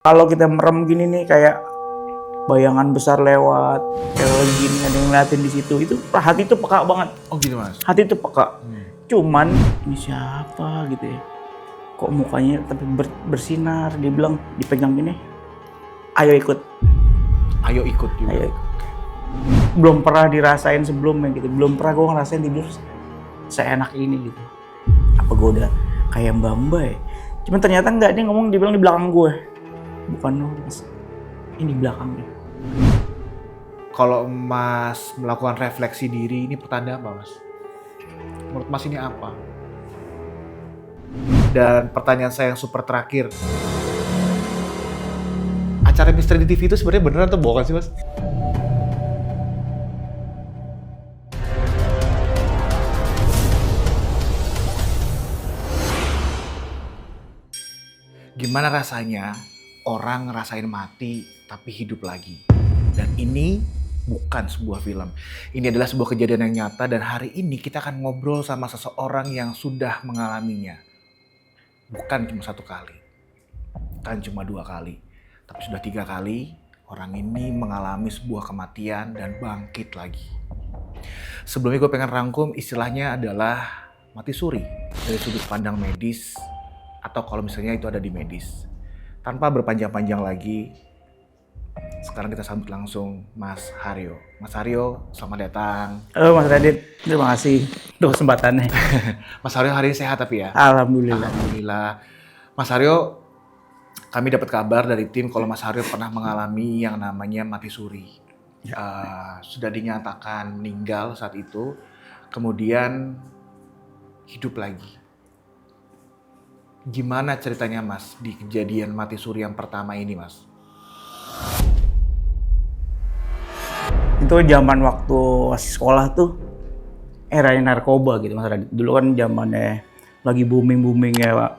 Kalau kita merem gini nih kayak bayangan besar lewat, kayak lagi gini ada yang ngeliatin di situ. Itu hati tuh peka banget. Oh gitu Mas? Hati tuh peka. Cuman ini siapa gitu ya? Kok mukanya tapi bersinar. Dia bilang dipegang gini. Ayo ikut. Ayo ikut juga. Ayo ikut. Belum pernah dirasain sebelumnya gitu. Belum pernah gue ngerasain tidur seenak ini gitu. Apa gue udah kayak Mbak ya? Cuman ternyata enggak, dia ngomong, dia bilang di belakang gue. Bukan lo, Mas. Ini belakangnya. Kalau Mas melakukan refleksi diri, ini pertanda apa Mas? Menurut Mas ini apa? Dan pertanyaan saya yang super terakhir. Acara misteri di TV itu sebenarnya beneran atau bohong sih Mas? Gimana rasanya orang ngerasain mati tapi hidup lagi? Dan ini bukan sebuah film. Ini adalah sebuah kejadian yang nyata dan hari ini kita akan ngobrol sama seseorang yang sudah mengalaminya. Bukan cuma satu kali, bukan cuma dua kali, tapi sudah 3 kali orang ini mengalami sebuah kematian dan bangkit lagi. Sebelumnya gue pengen rangkum istilahnya adalah mati suri dari sudut pandang medis atau kalau misalnya itu ada di medis. Tanpa berpanjang-panjang lagi, sekarang kita sambut langsung Mas Haryo. Mas Haryo, selamat datang. Halo Mas Radit, terima kasih untuk kesempatannya. Mas Haryo hari ini sehat tapi ya? Alhamdulillah. Alhamdulillah. Mas Haryo, kami dapat kabar dari tim kalau Mas Haryo pernah mengalami yang namanya mati suri. Sudah dinyatakan meninggal saat itu, kemudian hidup lagi. Gimana ceritanya Mas di kejadian mati suri yang pertama ini Mas? Itu zaman waktu masih sekolah tuh era narkoba gitu Mas Radit. Dulu kan zamannya lagi booming ya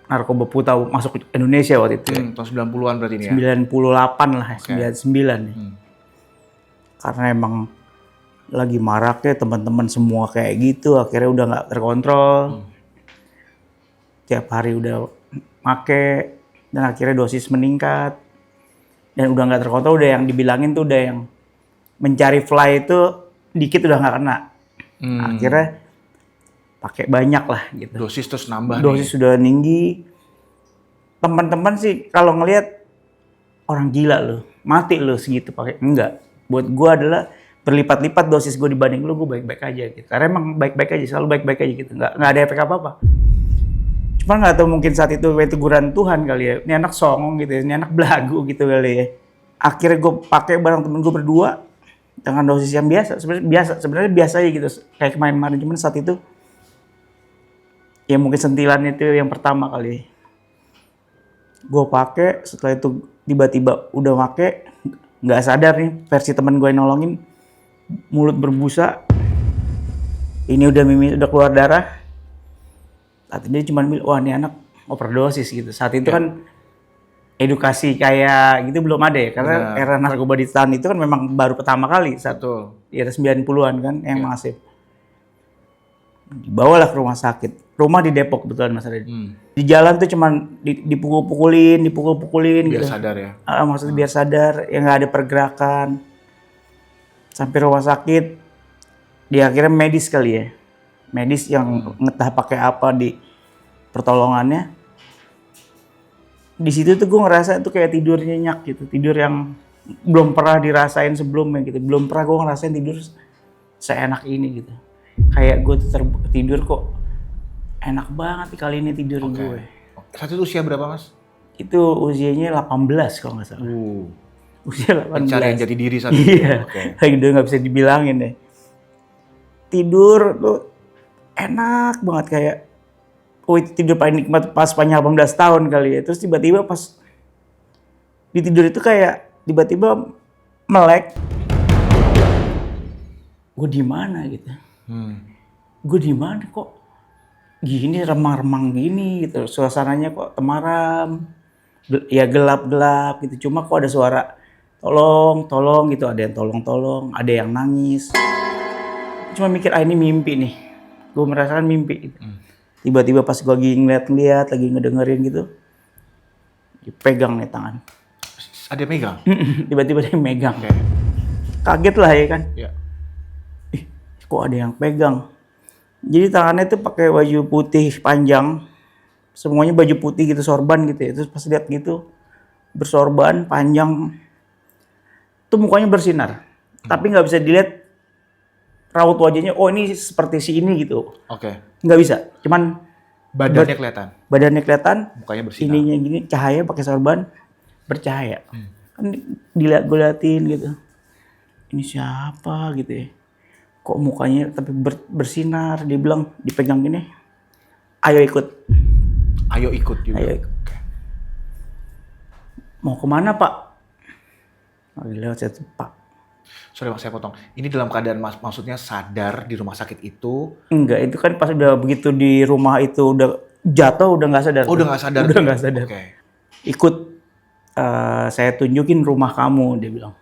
narkoba putih masuk ke Indonesia waktu itu. Tahun 90-an berarti ini ya? 98 lah, okay. 99 ya. Karena emang lagi maraknya teman-teman semua kayak gitu, akhirnya udah nggak terkontrol. Tiap hari udah make dan akhirnya dosis meningkat dan udah nggak terkontrol. Udah yang dibilangin tuh udah yang mencari fly itu dikit udah nggak kena. Akhirnya pakai banyak lah gitu. Dosis terus nambah. Dosis sudah tinggi. Teman-teman sih kalau ngelihat orang gila loh, mati loh segitu pakai. Enggak. Buat gue adalah berlipat-lipat dosis gue dibanding lu, gue baik-baik aja gitu. Karena emang baik-baik aja, selalu baik-baik aja gitu. Nggak ada efek apa-apa. Cuma nggak tahu mungkin saat itu teguran Tuhan kali ya. Ini anak songong gitu ya, ini anak belagu gitu kali ya. Akhirnya gue pakai bareng temen gue berdua dengan dosis yang biasa. Sebenarnya biasa aja gitu. Kayak kemarin-kemarin, cuman saat itu ya mungkin sentilan itu yang pertama kali. Gue pakai, setelah itu tiba-tiba udah pakai, nggak sadar nih versi temen gue yang nolongin, mulut berbusa. Ini udah keluar darah. Saat dia cuma bilang, wah ini anak overdosis gitu. Saat itu kan edukasi kayak gitu belum ada ya. Karena era narkoba di tahun itu kan memang baru pertama kali. Di era 90-an kan yang masif. Dibawalah ke rumah sakit. Rumah di Depok betulan Mas Radit. Di jalan tuh cuma dipukul-pukulin biar gitu. Sadar ya? Maksudnya biar sadar, ya nggak ada pergerakan. Sampai rumah sakit, dia akhirnya medis kali ya. Medis yang entah pakai apa di pertolongannya. Di situ tuh gue ngerasa itu kayak tidur nyenyak gitu, tidur yang belum pernah dirasain sebelumnya gitu, belum pernah gue ngerasain tidur seenak ini gitu. Kayak gue tuh tidur kok enak banget kali ini tidur gue. Saat itu usia berapa Mas? Itu usianya 18 kalau nggak salah. Usia 18. Pencarian jati diri saat itu. Iya, udah nggak bisa dibilangin deh. Tidur tuh enak banget kayak, itu tidur paling nikmat pas panjang 18 tahun kali ya. Terus tiba-tiba pas di tidur itu kayak tiba-tiba melek. Gue di mana gitu? Gue di mana kok gini remang-remang gini gitu. Suasananya kok temaram, ya gelap-gelap gitu. Cuma kok ada suara tolong gitu. Ada yang tolong, ada yang nangis. Cuma mikir ini mimpi nih. Gue merasakan mimpi gitu. Tiba-tiba pas gue lagi ngeliat, lagi ngedengerin gitu, Dipegang nih tangan. Ada yang megang? Tiba-tiba dia megang. Oke. Kaget lah ya kan. Ya. Ih, kok ada yang pegang. Jadi tangannya tuh pakai baju putih panjang. Semuanya baju putih gitu, sorban gitu ya. Terus pas lihat gitu, bersorban panjang. Tuh mukanya bersinar. Tapi nggak bisa dilihat raut wajahnya, oh ini seperti si ini gitu. Oke. Nggak bisa. Cuman Badannya kelihatan. badannya kelihatan, Mukanya bersinar. ininya gini, cahaya pakai sorban, bercahaya. Kan gue liatin gitu. Ini siapa gitu ya. Kok mukanya tapi bersinar, dia bilang dipegang gini. Ayo ikut. Ayo ikut juga. Ayo ikut. Oke. Mau kemana Pak? Lagi lewat situ, Pak. Sorry Mas, saya potong. Ini dalam keadaan maksudnya sadar di rumah sakit itu? Enggak, itu kan pas udah begitu di rumah itu udah jatuh, udah nggak sadar. Oh, udah nggak sadar. Udah nggak sadar. Oke. Ikut, saya tunjukin rumah kamu, dia bilang.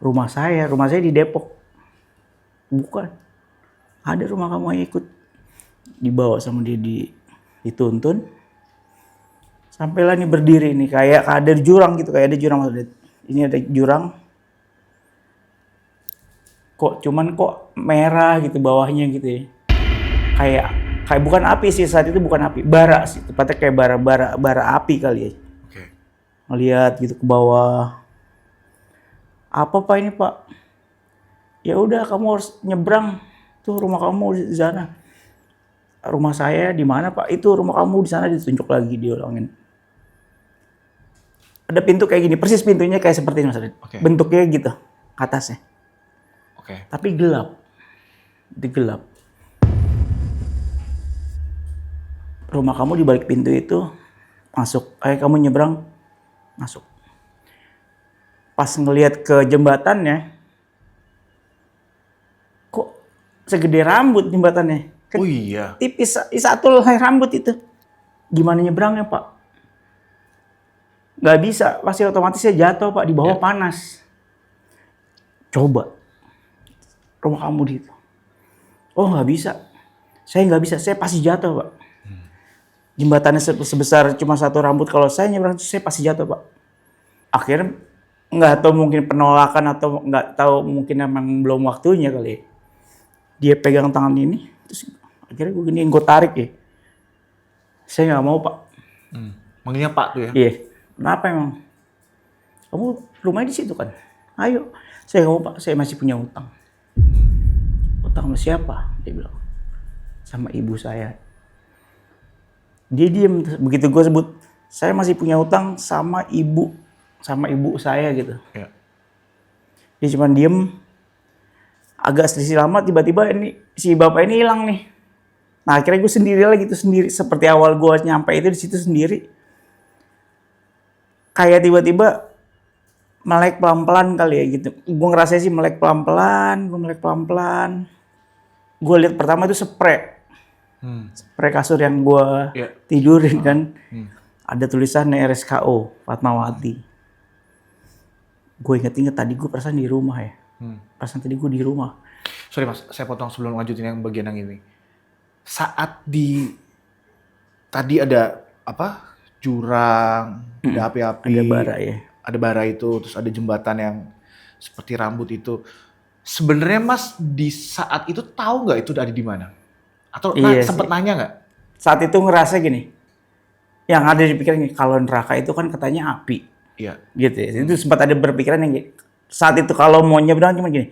Rumah saya di Depok. Bukan. Ada rumah kamu, ayo ikut. Dibawa sama dia, dituntun. Sampailah nih berdiri nih, kayak ada jurang gitu, kayak ada jurang. Ini ada jurang. Kok merah gitu bawahnya gitu ya. Kayak bukan api sih, saat itu bukan api, bara sih. Tepatnya kayak bara api kali ya. Oke. Ngelihat gitu ke bawah. Apa Pak ini Pak? Ya udah kamu harus nyebrang. Tuh rumah kamu di sana. Rumah saya di mana Pak? Itu rumah kamu di sana, ditunjuk lagi, diulangin. Ada pintu kayak gini, persis pintunya kayak seperti ini Mas Adit. Oke. Bentuknya gitu, atasnya. Oke. Tapi gelap. Gelap. Rumah kamu di balik pintu itu, masuk. Kamu nyebrang, masuk. Pas ngelihat ke jembatannya, kok segede rambut jembatannya. Oh iya. Tipis, satu helai rambut itu. Gimana nyebrangnya Pak? Gak bisa, pasti otomatis saya jatuh Pak, di bawah panas. Coba. Rumah kamu di itu. Oh nggak bisa. Saya nggak bisa, saya pasti jatuh Pak. Jembatannya sebesar cuma satu rambut, kalau saya nyebrang saya pasti jatuh Pak. Akhirnya nggak tahu mungkin penolakan atau nggak tahu mungkin emang belum waktunya kali. Dia pegang tangan ini, terus akhirnya gue tarik ya. Saya nggak mau Pak. Manggilnya Pak tuh ya? Iya. Kenapa emang? Kamu rumahnya di situ kan? Ayo. Saya nggak mau Pak, saya masih punya utang. Utang sama siapa? Dia bilang. Sama ibu saya. Dia diem, begitu gue sebut, saya masih punya utang sama ibu saya gitu. Ya. Dia cuma diem, agak selisih lama, tiba-tiba ini si bapak ini hilang nih. Nah akhirnya gue sendiri lagi tuh, sendiri seperti awal gue nyampe itu di situ sendiri. Kayak tiba-tiba melek pelan-pelan kali ya gitu. Gue ngerasa sih melek pelan-pelan. Gue lihat pertama itu spray kasur yang gue tidurin kan. Ada tulisannya RSKO Fatmawati. Gue inget tadi gue perasaan di rumah ya. Perasaan tadi gue di rumah. Sorry Mas, saya potong sebelum lanjutin yang bagian yang ini. Saat tadi ada apa? Jurang, ada api-api. Ada bara ya. Ada bara itu, terus ada jembatan yang seperti rambut itu. Sebenarnya Mas di saat itu tahu nggak itu ada di mana? Atau sempat nanya nggak? Saat itu ngerasa gini, yang ada di pikiran gini, kalau neraka itu kan katanya api. Iya. Gitu ya. Itu sempat ada berpikiran yang gini. Saat itu kalau mau nyebrang cuma gini,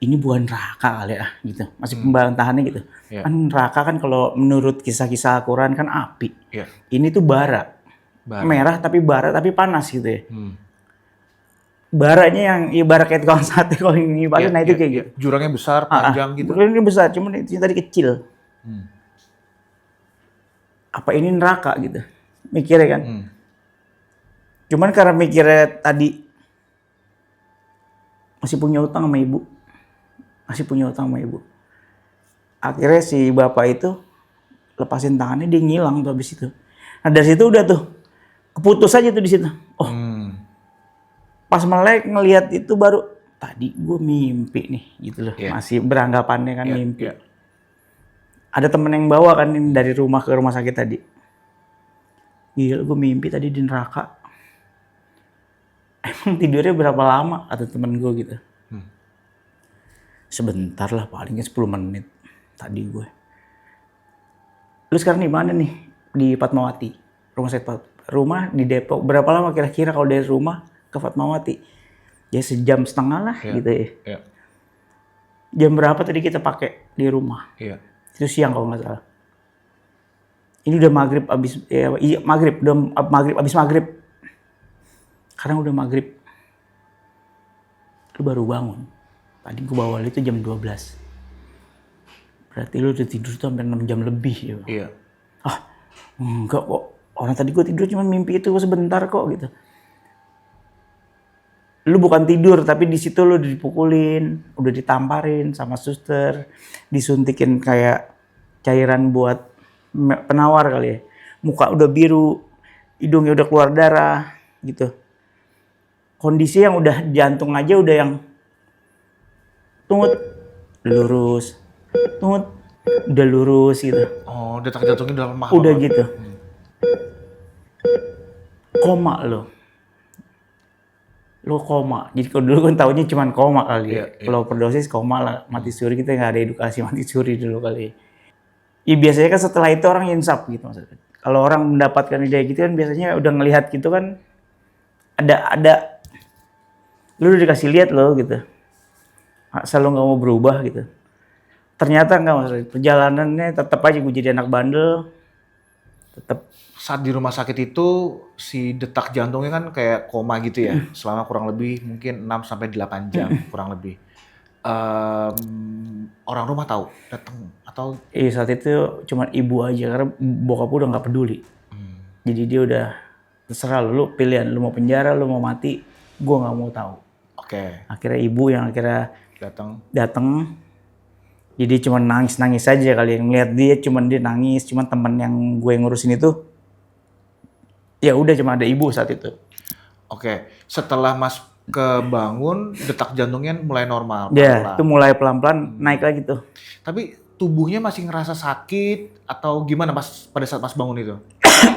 ini bukan neraka kali ya gitu. Masih pembantahannya gitu. Yeah. Kan neraka kan kalau menurut kisah-kisah Al-Quran kan api. Yeah. Ini tuh bara. Merah tapi panas gitu ya. Baranya yang ibarat kayak tukang sate kalau ini pakai, nah itu kayak gitu. Jurangnya besar, panjang gitu. Jurangnya besar, cuman itu tadi kecil. Apa ini neraka gitu? Mikirnya kan. Cuman karena mikirnya tadi masih punya utang sama ibu. Akhirnya si bapak itu lepasin tangannya, dia ngilang tuh habis itu. Nah dari situ udah tuh keputus aja tuh di situ. Oh, pas melek ngelihat itu baru tadi gue mimpi nih gitu loh. Masih beranggapannya kan mimpi. Ada temen yang bawa kan dari rumah ke rumah sakit tadi. Gila, gue mimpi tadi di neraka. Emang tidurnya berapa lama? Kata temen gue gitu. Sebentar lah, palingnya 10 menit tadi gue. Lu sekarang di mana nih? Di Fatmawati. Rumah di Depok. Berapa lama kira-kira kalau dari rumah ke Fatmawati? Ya 1,5 jam lah gitu ya. Iya. Jam berapa tadi kita pakai di rumah? Iya. Itu siang kalau nggak salah. Ini udah maghrib abis, iya maghrib, udah maghrib abis maghrib. Sekarang udah maghrib. Lu baru bangun. Tadi gue bawa lu itu jam 12. Berarti lu udah tidur tuh hampir 6 jam lebih ya. Iya. Ah, enggak kok. Orang tadi gue tidur cuma mimpi itu sebentar kok gitu. Lu bukan tidur tapi di situ lu udah dipukulin, udah ditamparin sama suster, disuntikin kayak cairan buat penawar kali ya. Muka udah biru, hidungnya udah keluar darah gitu. Kondisi yang udah jantung aja udah yang tungut lurus, tungut udah lurus gitu. Oh, detak jantungnya udah lemah. Udah gitu. Koma lo koma. Jadi kalau dulu kan taunya cuma koma kali ya. Kalau overdosis koma lah, mati suri. Kita nggak ada edukasi mati suri dulu kali. Ya biasanya kan setelah itu orang insaf gitu maksudnya. Kalau orang mendapatkan ide gitu kan biasanya udah ngelihat gitu kan ada lu udah dikasih lihat lo gitu. Asal lo nggak mau berubah gitu. Ternyata nggak maksudnya. Perjalanannya tetap aja gue jadi anak bandel. Tetap Saat di rumah sakit itu si detak jantungnya kan kayak koma gitu ya, selama kurang lebih mungkin 6 sampai 8 jam kurang lebih. Orang rumah tahu datang atau saat itu cuma ibu aja karena bokap udah nggak peduli. Jadi dia udah terserah lu pilihan lu mau penjara, lu mau mati, gue nggak mau tahu. Oke. Akhirnya ibu yang akhirnya datang. Jadi cuma nangis aja kali yang ngeliat dia, cuma dia nangis, cuma temen yang gue ngurusin itu ya udah cuma ada ibu saat itu. Oke, setelah Mas kebangun, detak jantungnya mulai normal. Ya, itu mulai pelan-pelan naik lagi tuh. Tapi tubuhnya masih ngerasa sakit atau gimana pas pada saat Mas bangun itu?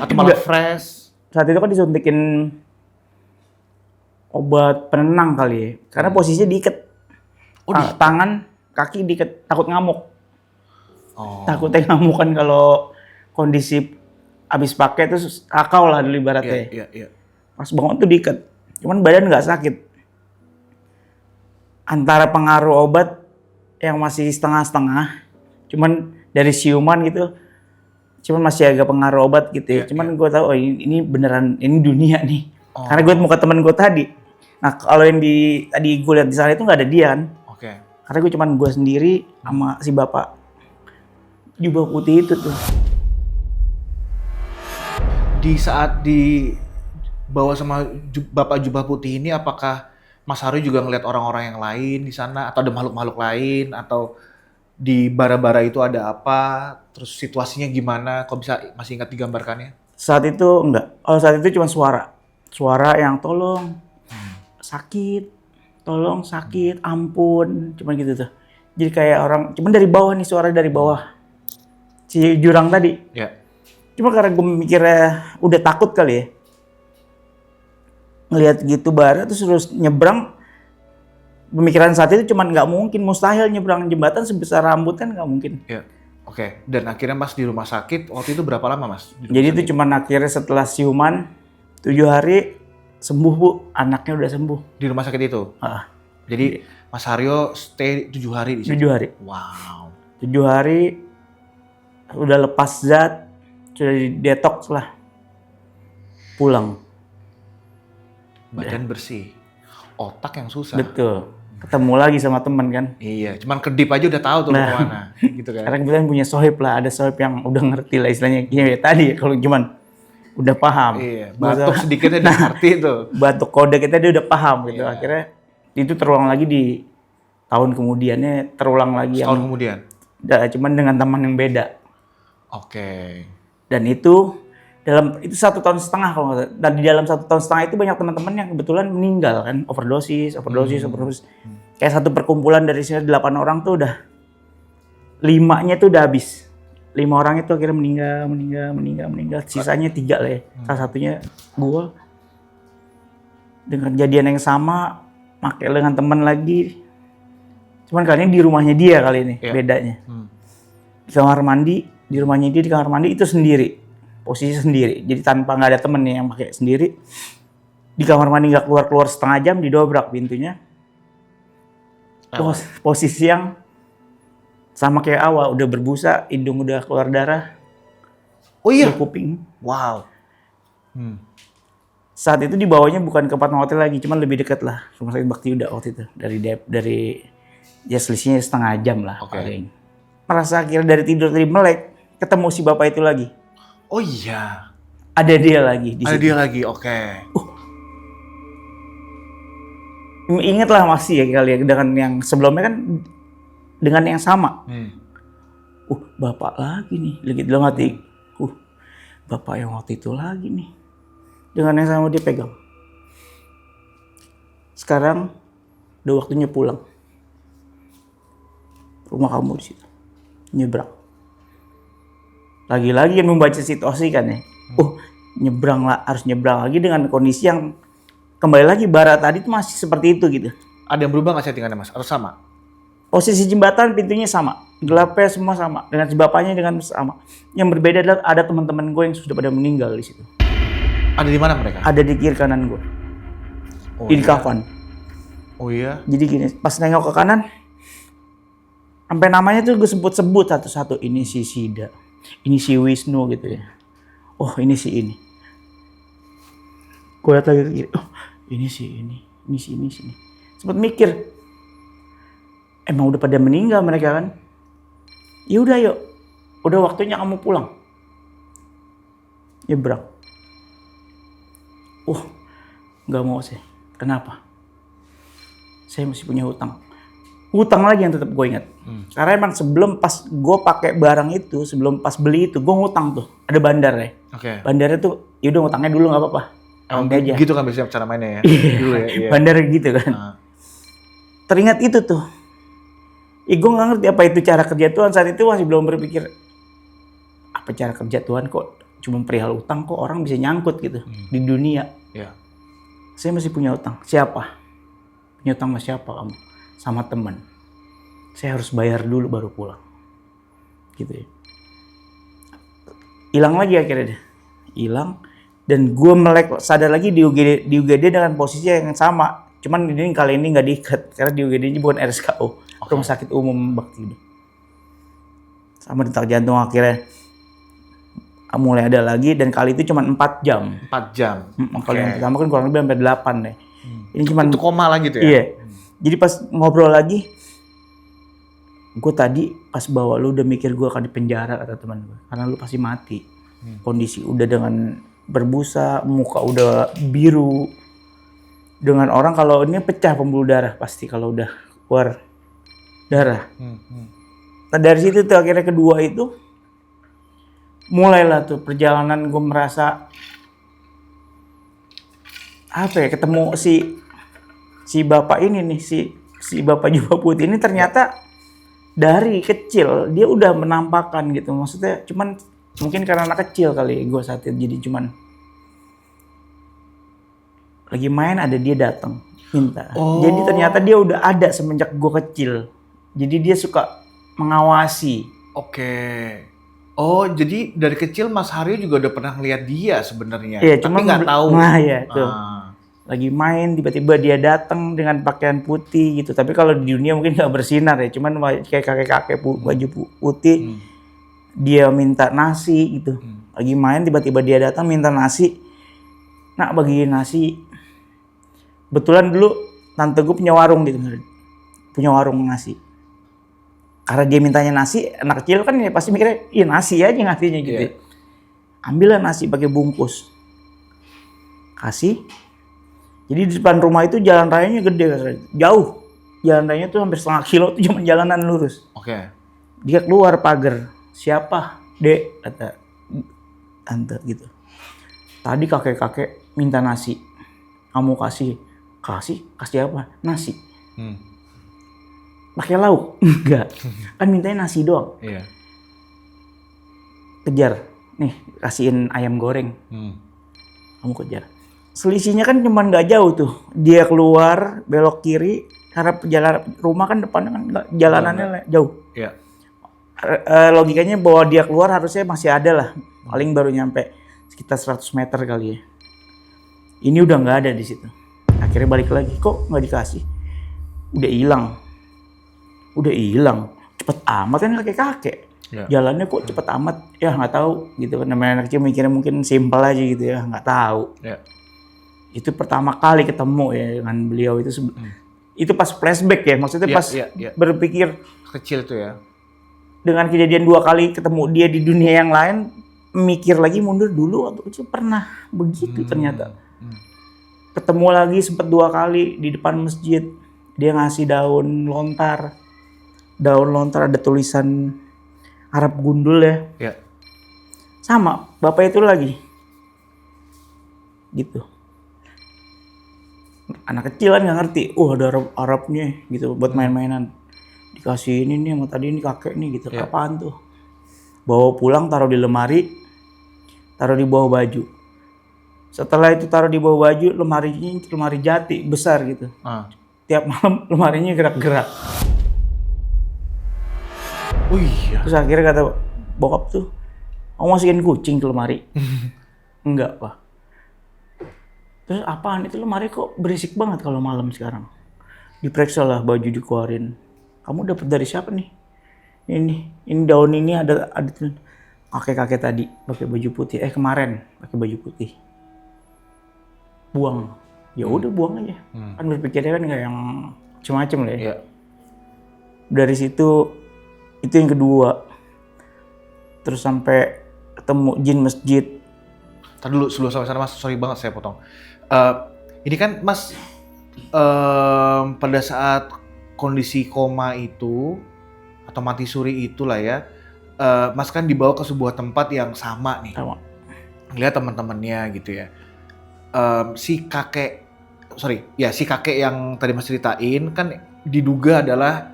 Atau malah fresh? Saat itu kan disuntikin obat penenang kali ya. Karena posisinya diikat. Tangan, kaki diikat, takut ngamuk. Takutnya ngamuk kan kalau kondisi abis pakai terus akau lah dulu ibaratnya. Iya. Pas bangun tuh diikat. Cuman badan nggak sakit. Antara pengaruh obat yang masih setengah-setengah. Cuman dari siuman gitu. Cuman masih agak pengaruh obat gitu ya. Cuman gue tahu ini beneran, ini dunia nih. Karena gue muka temen gue tadi. Nah kalau yang tadi gue lihat di sana itu nggak ada dia kan. Karena gue cuman gue sendiri sama si bapak jubah putih itu tuh. Di saat dibawa sama Bapak Jubah Putih ini, apakah Mas Haryo juga ngeliat orang-orang yang lain di sana? Atau ada makhluk-makhluk lain? Atau di bara-bara itu ada apa? Terus situasinya gimana? Kok bisa masih ingat digambarkannya? Saat itu enggak. Kalau saat itu cuma suara. Suara yang tolong, sakit, tolong sakit, ampun. Cuma gitu tuh. Jadi kayak orang, cuman dari bawah nih suara dari bawah. Si jurang tadi. Iya. Cuma karena gue mikirnya udah takut kali ya. Ngelihat gitu bara terus nyebrang. Pemikiran saat itu cuman nggak mungkin, mustahil nyebrang jembatan sebesar rambut kan nggak mungkin. Iya. Oke. Dan akhirnya Mas di rumah sakit, waktu itu berapa lama Mas? Jadi itu cuman akhirnya setelah siuman 7 hari sembuh Bu, anaknya udah sembuh. Di rumah sakit itu? Jadi Mas Haryo stay 7 hari di situ? 7 hari. Wow. 7 hari udah lepas zat. Sudah detox lah, pulang. Badan bersih, otak yang susah. Betul, ketemu lagi sama teman kan. Iya, cuman kedip aja udah tahu tuh mau kemana, gitu kan. Karena kebetulan punya sohib lah, ada sohib yang udah ngerti lah istilahnya. Ya tadi kalau cuman udah paham. Iya, batuk sedikitnya dia ngerti tuh. Batuk kode kita dia udah paham gitu. Iya. Akhirnya itu terulang lagi di tahun kemudiannya, terulang lagi. Tahun kemudian? Cuman dengan teman yang beda. Oke. Dan itu 1,5 tahun kalau nggak salah. Dan di dalam 1,5 tahun itu banyak teman-teman yang kebetulan meninggal kan, overdosis. Kayak satu perkumpulan dari sini 8 orang tuh udah 5-nya tuh udah habis. 5 orang itu akhirnya meninggal. Sisanya 3 lah ya. Salah satunya gue dengan kejadian yang sama, pakai dengan teman lagi. Cuman kali ini di rumahnya dia kali ini bedanya. Di kamar mandi, di rumahnya dia di kamar mandi itu sendiri, posisi sendiri. Jadi tanpa nggak ada temen nih yang pakai sendiri. Di kamar mandi nggak keluar setengah jam, didobrak pintunya. Posisi yang sama kayak awal, udah berbusa, hidung udah keluar darah. Oh iya? Kuping. Wow. Saat itu dibawanya bukan ke Fatma Hotel lagi, cuman lebih dekat lah. Rumah sakit Bakti Yuda waktu itu. Dari ya selisihnya setengah jam lah paling. Merasa akhirnya dari tidur tadi melek, ketemu si bapak itu lagi. Oh iya. Ada dia lagi di situ. Ada dia lagi, oke. Ingat lah masih ya kali ya, dengan yang sebelumnya kan dengan yang sama. Bapak lagi nih, lagi dalam hati. Bapak yang waktu itu lagi nih. Dengan yang sama dia pegang. Sekarang udah waktunya pulang. Rumah kamu di situ. Nyebrang. Lagi-lagi yang membaca situasi kan ya. Nyebrang lah, harus nyebrang lagi dengan kondisi yang kembali lagi barat tadi itu masih seperti itu gitu. Ada yang berubah nggak settingannya Mas? Atau sama? Posisi jembatan pintunya sama, gelapnya semua sama, dengan si bapaknya dengan sama. Yang berbeda adalah ada teman-teman gue yang sudah pada meninggal di situ. Ada di mana mereka? Ada di kiri kanan gue, di kafan. Oh iya? Jadi gini, pas nengok ke kanan, sampai namanya tuh gue sebut-sebut satu-satu. Ini si Sida, ini si Wisnu gitu ya. Oh ini si ini. Gue liat lagi ke kiri, ini si ini si ini. Sempet mikir, emang udah pada meninggal mereka kan? Ya udah yuk, udah waktunya kamu pulang. Nyebrang. Nggak mau sih. Kenapa? Saya masih punya hutang. Hutang lagi yang tetap gue ingat. Karena emang sebelum pas gue pakai barang itu, sebelum pas beli itu, gue ngutang tuh. Ada bandar ya. Bandarnya tuh, yaudah ngutangnya dulu nggak apa-apa. Aja. Gitu kan biasanya cara mainnya ya. Dulu ya. Iya. Bandar gitu kan. Teringat itu tuh. Gue nggak ngerti apa itu cara kerja Tuhan. Saat itu masih belum berpikir apa cara kerja Tuhan kok cuma perihal utang, kok orang bisa nyangkut gitu di dunia. Saya masih punya utang. Siapa? Punya utang sama siapa kamu? Sama teman. Saya harus bayar dulu baru pulang. Gitu ya. Hilang lagi akhirnya deh. Hilang. Dan gue melek sadar lagi di UGD dengan posisi yang sama. Cuman ini kali ini nggak diikat. Karena di UGD ini bukan RSKO. Rumah sakit umum Bakti Yuda. Sama detak jantung akhirnya mulai ada lagi. Dan kali itu cuma 4 jam. 4 jam? Kalau yang pertama kan kurang lebih sampai 8 deh. Ini cuma itu koma lagi tuh ya? Iya. Jadi pas ngobrol lagi, gue tadi pas bawa lu udah mikir gue akan dipenjara kata teman gue. Karena lu pasti mati. Kondisi udah dengan berbusa, muka udah biru. Dengan orang kalau ini pecah pembuluh darah pasti kalau udah keluar darah. Nah dari situ tuh akhirnya kedua itu mulailah tuh perjalanan gue merasa apa ya, ketemu si bapak ini nih, si bapak jubah putih ini ternyata dari kecil dia udah menampakkan gitu. Maksudnya cuman mungkin karena anak kecil kali gue saat itu, jadi cuman lagi main ada dia datang minta. Jadi ternyata dia udah ada semenjak gue kecil. Jadi dia suka mengawasi. Jadi dari kecil Mas Haryo juga udah pernah ngeliat dia sebenarnya. Iya, tapi nggak tahu. Nah ya tuh. Lagi main tiba-tiba dia datang dengan pakaian putih gitu. Tapi kalau di dunia mungkin nggak bersinar ya. Cuman kayak kakek-kakek baju putih. Dia minta nasi gitu. Lagi main tiba-tiba dia datang minta nasi. Nak bagiin nasi. Betulan dulu tante gue punya warung gitu. Punya warung nasi. Karena dia mintanya nasi, anak kecil kan ya pasti mikirnya, iya nasi aja ngasihnya gitu. Ambillah nasi pakai bungkus. Kasih. Jadi di depan rumah itu jalan rayanya gede, jauh. Jalan rayanya tuh hampir setengah kilo tuh cuma jalanan lurus. Dia keluar pagar. Siapa? Dek, kata tante gitu. Tadi kakek-kakek minta nasi. Kamu kasih apa? Nasi. Pakai lauk? Enggak. Kan mintanya nasi doang. kejar. Nih, kasihin ayam goreng. Hmm. Kamu kejar. Selisihnya kan cuma nggak jauh tuh. Dia keluar, belok kiri. Karena perjalanan rumah kan depannya kan jalanannya jauh. Iya. Logikanya bahwa dia keluar harusnya masih ada lah. Paling baru nyampe sekitar 100 meter kali ya. Ini udah nggak ada di situ. Akhirnya balik lagi. Kok nggak dikasih? Udah hilang. Cepet amat kan kakek-kakek. Ya. Jalannya kok cepet amat. Ya nggak tahu gitu kan. Namanya anak kecil mikirnya mungkin simpel aja gitu ya. Nggak tahu. Ya. Itu pertama kali ketemu ya dengan beliau itu. Itu pas flashback ya. Maksudnya pas berpikir. Kecil tuh ya. Dengan kejadian 2 kali ketemu dia di dunia yang lain. Mikir lagi mundur dulu waktu kecil pernah begitu ternyata. Ketemu lagi sempet 2 kali di depan masjid. Dia ngasih daun lontar. Daun lontar ada tulisan Arab gundul ya. Ya. Sama, bapak itu lagi. Gitu. Anak kecil kan nggak ngerti. Ada Arabnya gitu buat main-mainan. Dikasih ini nih sama tadi ini kakek nih gitu. Ya. Apaan tuh? Bawa pulang taruh di lemari. Taruh di bawah baju. Setelah itu taruh di bawah baju, lemarinya lemari jati besar gitu. Tiap malam lemarinya gerak-gerak. Oh iya. Terus akhirnya kata bokap tuh, "Kamu masukin kucing ke lemari?" "Enggak, Pak." "Terus apaan itu lemari kok berisik banget kalau malam sekarang?" Diperiksa lah, baju dikeluarin. "Kamu dapat dari siapa nih?" Ini daun ini ada kakek-kakek tadi pakai baju putih. Kemarin pakai baju putih. Buang. Ya udah buang aja. Kan berpikirnya kan nggak yang macem-macem lah ya. Iya. Dari situ itu yang kedua. Terus sampai ketemu jin masjid. Tadi dulu sebelum sampai sana Mas, sorry banget saya potong. Ini kan Mas pada saat kondisi koma itu atau mati suri itulah ya, Mas kan dibawa ke sebuah tempat yang sama nih. Sama. Lihat teman-temannya gitu ya. Si kakek yang tadi Mas ceritain kan diduga adalah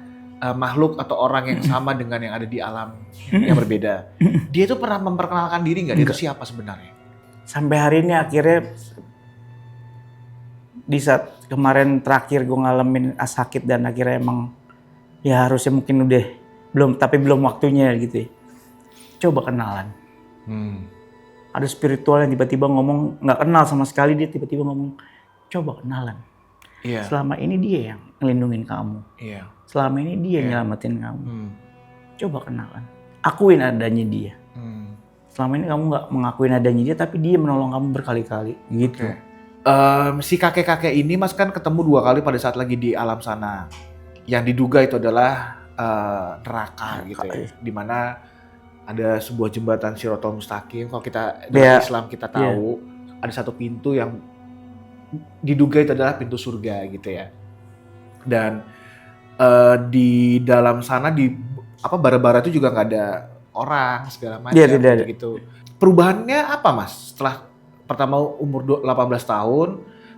makhluk atau orang yang sama dengan yang ada di alam yang berbeda. Dia itu pernah memperkenalkan diri nggak? Dia itu siapa sebenarnya? Sampai hari ini akhirnya di saat kemarin terakhir gue ngalamin sakit dan akhirnya emang ya harusnya mungkin udah belum waktunya gitu ya. Coba kenalan. Ada spiritual yang tiba-tiba ngomong nggak kenal sama sekali, dia tiba-tiba ngomong coba kenalan. Iya. Selama ini dia yang ngelindungin kamu. Iya. Selama ini dia yang nyelamatin kamu. Coba kenalan. Akuin adanya dia. Selama ini kamu nggak mengakuin adanya dia, tapi dia menolong kamu berkali-kali. Gitu. Okay. Si kakek-kakek ini Mas kan ketemu 2 kali pada saat lagi di alam sana. Yang diduga itu adalah neraka gitu ya. Dimana ada sebuah jembatan Shirathul Mustaqim. Kalau kita dalam Islam kita tahu ada satu pintu yang diduga itu adalah pintu surga gitu ya. Dan di dalam sana di bara-bara itu juga nggak ada orang segala macam gitu. Perubahannya apa Mas setelah pertama umur 18 tahun,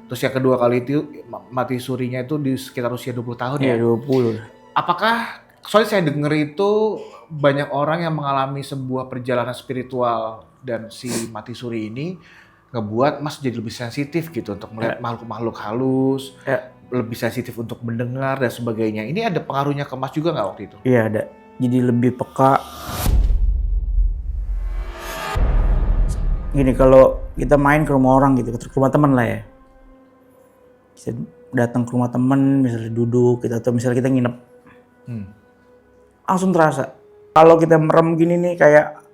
terus yang kedua kali itu mati surinya itu di sekitar usia 20 tahun ya? 20. Apakah, soalnya saya dengar itu banyak orang yang mengalami sebuah perjalanan spiritual dan si mati suri ini ngebuat Mas jadi lebih sensitif gitu untuk melihat makhluk-makhluk halus, lebih sensitif untuk mendengar dan sebagainya. Ini ada pengaruhnya ke Mas juga nggak waktu itu? Iya ada, jadi lebih peka. Gini, kalau kita main ke rumah orang gitu, ke rumah teman lah ya. Bisa datang ke rumah teman, misalnya duduk gitu, atau misalnya kita nginep. Langsung terasa. Kalau kita merem gini nih kayak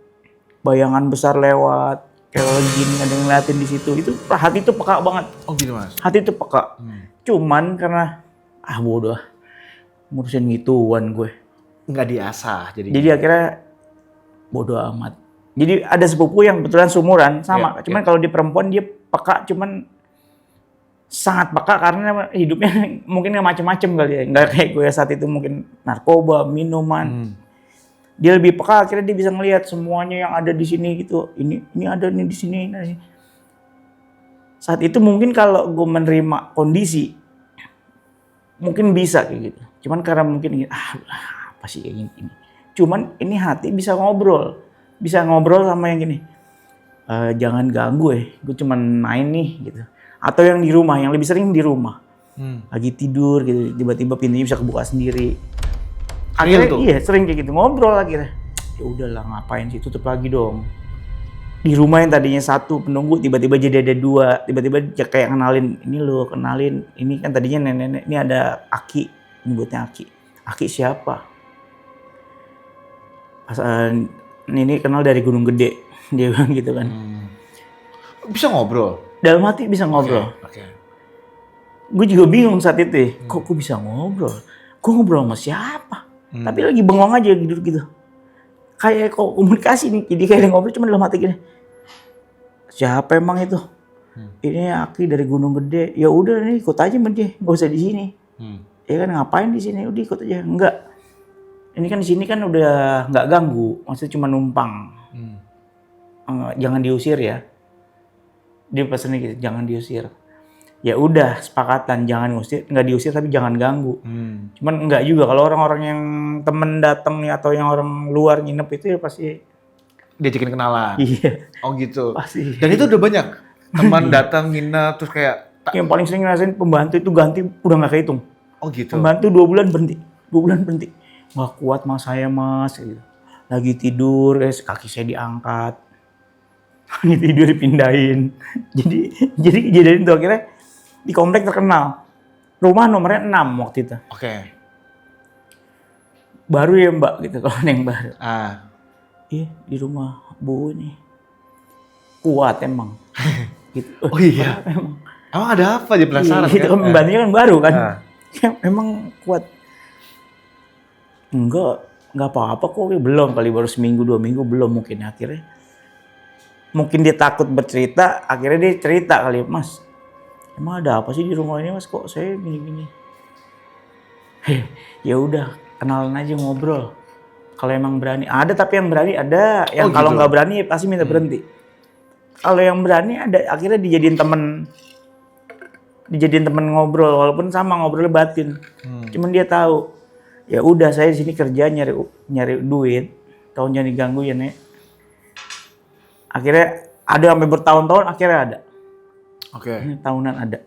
bayangan besar lewat, kayak jin ada yang ngeliatin di situ. Itu hati itu peka banget. Oh gitu Mas? Hati itu peka. Cuman karena bodoh ngurusin gituan gue. Nggak diasah jadi. Jadi akhirnya bodoh amat. Jadi ada sepupu yang kebetulan seumuran sama, cuman kalau di perempuan dia peka, cuman sangat peka karena hidupnya mungkin nggak macem-macem kali ya, nggak kayak gue saat itu mungkin narkoba, minuman. Dia lebih peka, akhirnya dia bisa ngelihat semuanya yang ada di sini gitu. Ini ada nih di sini. Saat itu mungkin kalau gue menerima kondisi, mungkin bisa kayak gitu. Cuman karena mungkin apa sih kayak gini. Cuman ini hati bisa ngobrol. bisa ngobrol sama yang gini, jangan ganggu gue cuman main nih gitu. Atau yang di rumah, yang lebih sering di rumah. Lagi tidur gitu, tiba-tiba pintunya bisa kebuka sendiri. Akhirnya iya sering kayak gitu, ngobrol akhirnya. Ya udahlah ngapain sih, tutup lagi dong. Di rumah yang tadinya satu penunggu tiba-tiba jadi ada dua, tiba-tiba kayak kenalin ini kan tadinya nenek-nenek, ini ada Aki, nyebutnya Aki siapa? Pas ini kenal dari Gunung Gede, dia bilang gitu kan. Bisa ngobrol? Dalam hati bisa ngobrol. Okay. Gue juga bingung saat itu, kok gue bisa ngobrol? Gue ngobrol sama siapa? Tapi lagi bengong aja gitu. Kayak kok komunikasi nih, jadi kayak ngobrol cuma dalam hati gini. Siapa emang itu? Ini Aki dari Gunung Gede. Ya udah nih ikut aja sama dia, nggak usah di sini. Ya kan ngapain di sini? Udah ikut aja. Enggak. Ini kan di sini kan udah nggak ganggu, maksudnya cuma numpang. Jangan diusir ya. Dia pesannya gitu, jangan diusir. Ya udah sepakatan, jangan ngusir, nggak diusir tapi jangan ganggu. Cuman enggak juga kalau orang-orang yang temen datang nih atau yang orang luar nginep itu ya pasti diajakin kenalan. Iya. Oh gitu. Pasti. Dan itu udah banyak teman datang nginep terus kayak yang paling sering ngerasain pembantu itu ganti udah nggak kehitung. Oh gitu. Pembantu 2 bulan berhenti. 2 bulan berhenti. Nggak kuat mas saya mas gitu. Lagi tidur, kaki saya diangkat. Lagi tidur dipindahin. Jadi kejadian itu akhirnya di komplek terkenal. Rumah nomornya 6 waktu itu. Oke. Baru ya mbak gitu kalau yang baru. Iya di rumah Bu ini. Kuat emang. Gitu. Oh iya. Emang ada apa aja penasaran gitu, kan? Pembantunya kan baru kan. Ya, emang kuat. Enggak apa-apa kok. Belum kali baru seminggu 2 minggu belum mungkin akhirnya. Mungkin dia takut bercerita, akhirnya dia cerita kali, Mas. Emang ada apa sih di rumah ini Mas kok saya gini-gini. Ya udah, kenalan aja ngobrol. Kalau emang berani, ada tapi yang berani ada, yang kalau nggak berani pasti minta berhenti. Kalau yang berani ada, akhirnya dijadiin temen ngobrol, walaupun sama ngobrolnya batin. Cuman dia tahu, ya udah saya di sini kerja nyari duit, tahun jangan diganggu ya nek. Akhirnya ada sampai bertahun-tahun, akhirnya ada. Ini tahunan ada.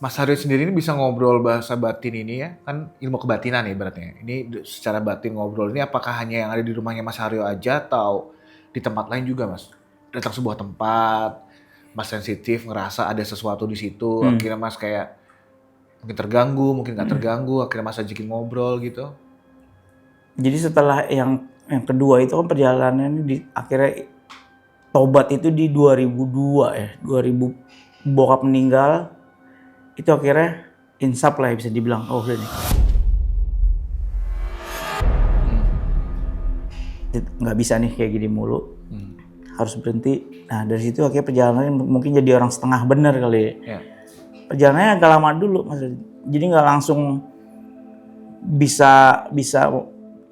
Mas Haryo sendiri ini bisa ngobrol bahasa batin ini ya, kan ilmu kebatinan ya beratnya. Ini secara batin ngobrol ini apakah hanya yang ada di rumahnya Mas Haryo aja atau di tempat lain juga Mas? Datang sebuah tempat, Mas sensitif ngerasa ada sesuatu di situ, akhirnya Mas kayak mungkin terganggu, mungkin nggak terganggu, akhirnya Mas ajakin ngobrol gitu. Jadi setelah yang kedua itu kan perjalanan akhirnya tobat itu di 2002 ya, 2000 bokap meninggal. Itu akhirnya insaf lah ya bisa dibilang, oh udah nih. Nggak bisa nih kayak gini mulu, harus berhenti. Nah dari situ akhirnya perjalanan mungkin jadi orang setengah bener kali ya. Perjalanannya agak lama dulu Mas. Jadi nggak langsung bisa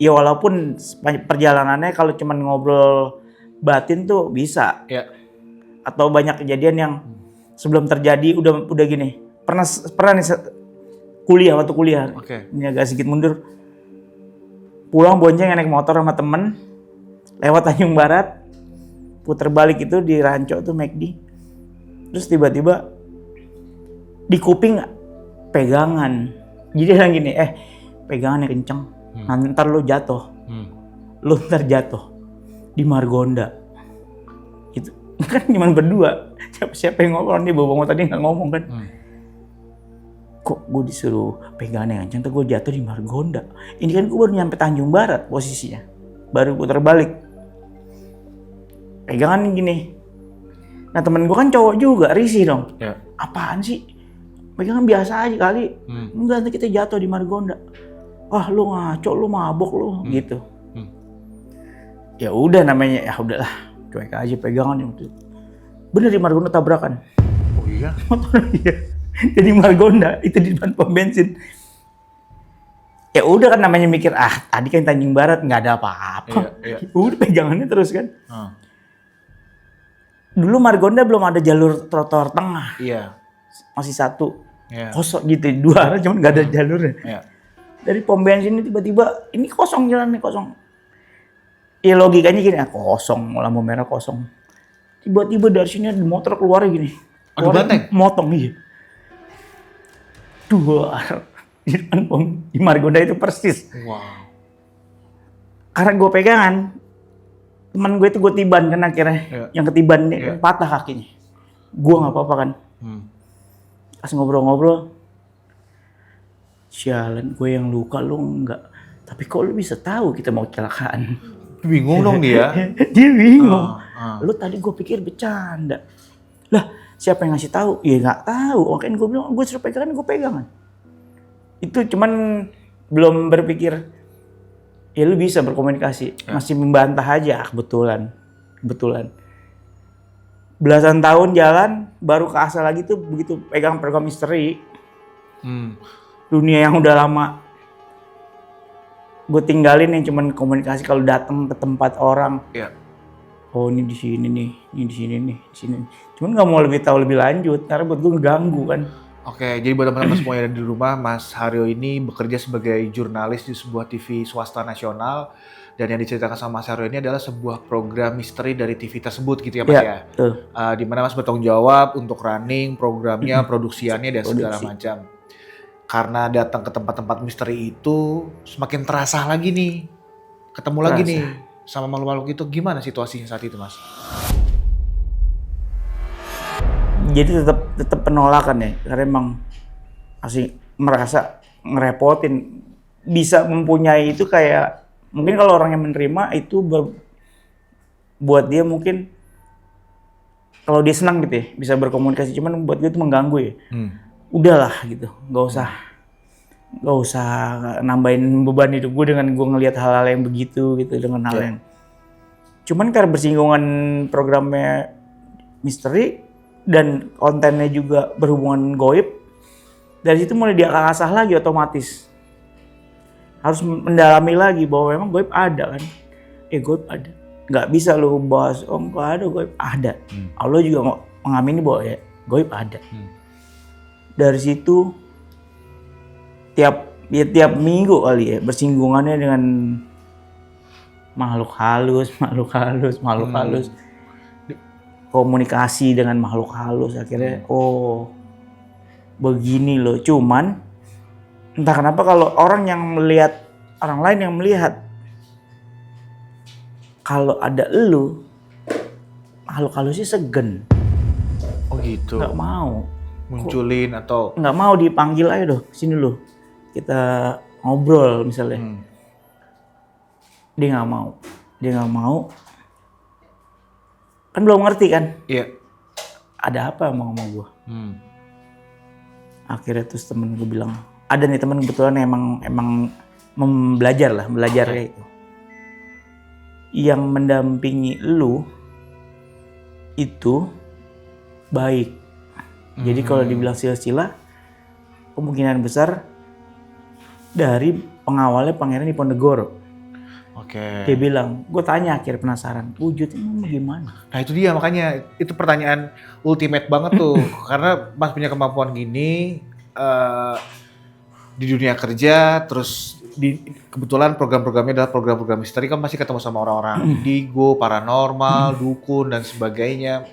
ya walaupun perjalanannya kalau cuman ngobrol batin tuh bisa. Atau banyak kejadian yang sebelum terjadi udah gini. Pernah nih waktu kuliah. Ini agak sedikit mundur. Pulang bonceng naik motor sama temen lewat Tanjung Barat, puter balik itu di Ranco tuh McD. Terus tiba-tiba di kuping pegangan. Jadi bilang gini, pegangannya kenceng. Ntar lu jatuh. Lu ntar jatuh di Margonda. Itu kan cuma berdua. Siapa yang ngomong, dia bawa motor dia nggak ngomong kan. Kok gue disuruh pegangan yang kencang, gue jatuh di Margonda. Ini kan gue baru nyampe Tanjung Barat posisinya. Baru putar balik. Pegangan gini. Nah temen gue kan cowok juga, risih dong. Apaan sih? Pegangan biasa aja kali. Enggak, nanti kita jatuh di Margonda. Wah lu ngaco, lu mabok lu, gitu. Ya udah namanya, ya udahlah. Cuek aja pegangan itu. Bener di Margonda tabrakan. Oh iya? Iya. Jadi Margonda itu di depan pom bensin. Ya udah kan namanya mikir, tadi kan Tanjung Barat nggak ada apa-apa. Udah pegangannya terus kan. Dulu Margonda belum ada jalur trotoar tengah. Masih satu. Kosong gitu, 2 arah cuman nggak ada jalurnya. Dari pom bensin ini tiba-tiba ini kosong jalannya kosong. Ya logikanya gini, kosong, lampu merah kosong. Tiba-tiba dari sini ada motor keluar gini. Adu banteng? Motong, iya. Dua. Di Margonda itu persis. Wow. Karena gue pegangan, teman gue itu gue tiban kan akhirnya. Iya. Yang ketiban Iya. patah kakinya. Gue nggak apa-apa kan. Pas ngobrol-ngobrol, sialan gue yang luka lu enggak. Tapi kok lu bisa tahu kita mau kecelakaan? Bingung dong dia. Dia bingung. Ah. Lu tadi gue pikir bercanda. Lah, siapa yang ngasih tahu? Ya nggak tahu. Makanya gue bilang, gue suruh pegangan, gue pegangan. Itu cuman belum berpikir, ya lu bisa berkomunikasi. Masih membantah aja, kebetulan. Belasan tahun jalan, baru ke asal lagi tuh begitu pegang program misteri. Dunia yang udah lama gue tinggalin yang cuman komunikasi kalau datang ke tempat orang. Iya. Oh ini di sini nih, ini di sini nih, di sini. Cuman nggak mau lebih tahu lebih lanjut karena buat gue ngeganggu kan. Oke, jadi buat teman-teman semua yang ada di rumah, Mas Haryo ini bekerja sebagai jurnalis di sebuah TV swasta nasional. Dan yang diceritakan sama Mas Haryo ini adalah sebuah program misteri dari TV tersebut gitu ya Mas ya? Betul. Di mana Mas bertanggung jawab untuk running programnya, produksiannya dan segala Produksi. macam. Karena datang ke tempat-tempat misteri itu semakin terasa lagi nih. Ketemu lagi Terasa. nih sama makhluk-makhluk itu. Gimana situasinya saat itu Mas? Jadi tetap penolakan ya, karena emang masih merasa ngerepotin. Bisa mempunyai itu kayak, mungkin kalau orang yang menerima itu buat dia mungkin, kalau dia senang gitu ya, bisa berkomunikasi. Cuman buat dia itu mengganggu ya. Udahlah gitu, nggak usah nambahin beban hidup gue dengan gue ngelihat hal-hal yang begitu gitu, dengan hal yang. Cuman karena bersinggungan programnya misteri dan kontennya juga berhubungan goib, dari situ mulai dia asah lagi otomatis. Harus mendalami lagi bahwa memang goib ada kan. Goib ada. Nggak bisa lu bahas, oh nggak ada goib, ada. Allah juga mengamini bahwa ya goib ada. Dari situ tiap minggu kali ya bersinggungannya dengan makhluk halus. Komunikasi dengan makhluk halus akhirnya oh begini loh. Cuman entah kenapa kalau orang lain yang melihat kalau ada elu, makhluk halusnya segen. Oh gitu. Nggak mau. Munculin atau Nggak mau dipanggil aja dong, sini loh. Kita ngobrol misalnya. Dia nggak mau. Kan belum ngerti kan? Iya. Ada apa mau sama gue? Akhirnya terus temen gue bilang, ada nih temen kebetulan emang belajar kayak itu. Yang mendampingi lu itu baik. Jadi kalau dibilang silsilah, kemungkinan besar dari pengawalnya Pangeran Diponegoro. Oke. Dia bilang, gue tanya akhirnya penasaran, wujudnya gimana? Nah itu dia, makanya itu pertanyaan ultimate banget tuh. Karena Mas punya kemampuan gini di dunia kerja, terus kebetulan program-programnya adalah program-program misteri, kan masih ketemu sama orang-orang indigo, paranormal, dukun dan sebagainya.